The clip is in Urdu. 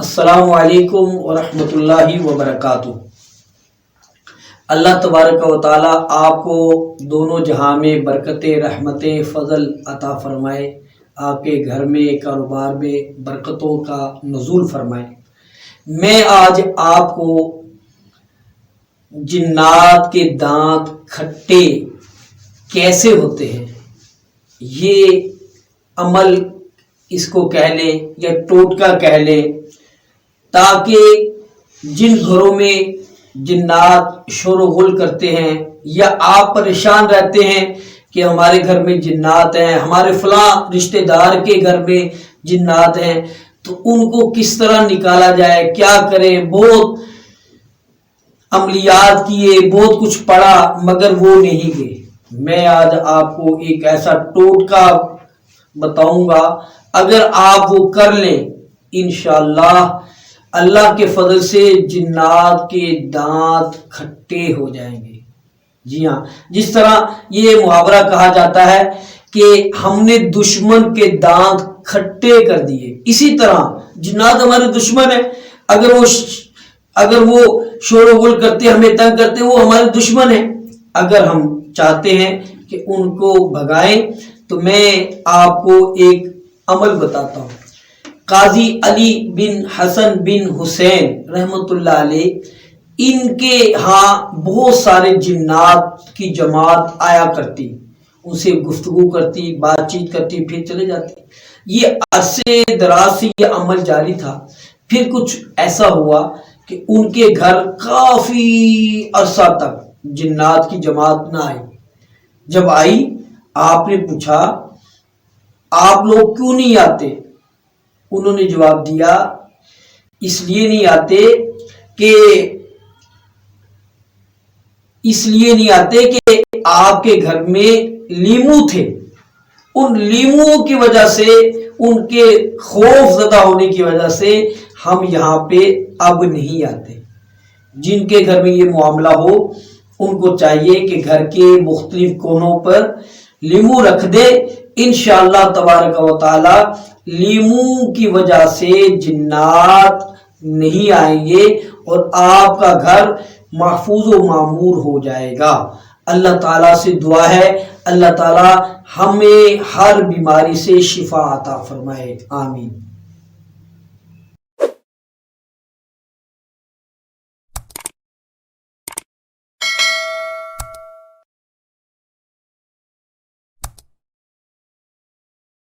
السلام علیکم ورحمۃ اللہ وبرکاتہ۔ اللہ تبارک و تعالیٰ آپ کو دونوں جہاں میں برکتیں، رحمتیں، فضل عطا فرمائے، آپ کے گھر میں، کاروبار میں برکتوں کا نزول فرمائے۔ میں آج آپ کو جنات کے دانت کھٹے کیسے ہوتے ہیں، یہ عمل اس کو کہہ لیں یا ٹوٹکا کہہ لیں، تاکہ جن گھروں میں جنات شور و غل کرتے ہیں یا آپ پریشان رہتے ہیں کہ ہمارے گھر میں جنات ہیں، ہمارے فلاں رشتہ دار کے گھر میں جنات ہیں، تو ان کو کس طرح نکالا جائے، کیا کریں۔ بہت عملیات کیے، بہت کچھ پڑھا، مگر وہ نہیں گئے۔ میں آج آپ کو ایک ایسا ٹوٹکا بتاؤں گا، اگر آپ وہ کر لیں انشاءاللہ اللہ کے فضل سے جنات کے دانت کھٹے ہو جائیں گے۔ جی ہاں، جس طرح یہ محاورہ کہا جاتا ہے کہ ہم نے دشمن کے دانت کھٹے کر دیے، اسی طرح جنات ہمارے دشمن ہیں۔ اگر وہ شور و غل کرتے، ہمیں تنگ کرتے، وہ ہمارے دشمن ہیں۔ اگر ہم چاہتے ہیں کہ ان کو بھگائیں تو میں آپ کو ایک عمل بتاتا ہوں۔ قاضی علی بن حسن بن حسین رحمۃ اللہ علیہ، ان کے ہاں بہت سارے جنات کی جماعت آیا کرتی، ان سے گفتگو کرتی، بات چیت کرتی، پھر چلے جاتی۔ یہ عرصے دراز سے یہ عمل جاری تھا۔ پھر کچھ ایسا ہوا کہ ان کے گھر کافی عرصہ تک جنات کی جماعت نہ آئی۔ جب آئی، آپ نے پوچھا آپ لوگ کیوں نہیں آتے؟ انہوں نے جواب دیا اس لیے نہیں آتے کہ آپ کے گھر میں لیمو تھے، ان لیمو کی وجہ سے، ان کے خوف زدہ ہونے کی وجہ سے ہم یہاں پہ اب نہیں آتے۔ جن کے گھر میں یہ معاملہ ہو ان کو چاہیے کہ گھر کے مختلف کونوں پر لیمو رکھ دے، انشاءاللہ تبارک و تعالی لیمو کی وجہ سے جنات نہیں آئیں گے اور آپ کا گھر محفوظ و معمور ہو جائے گا۔ اللہ تعالیٰ سے دعا ہے اللہ تعالیٰ ہمیں ہر بیماری سے شفا عطا فرمائے، آمین۔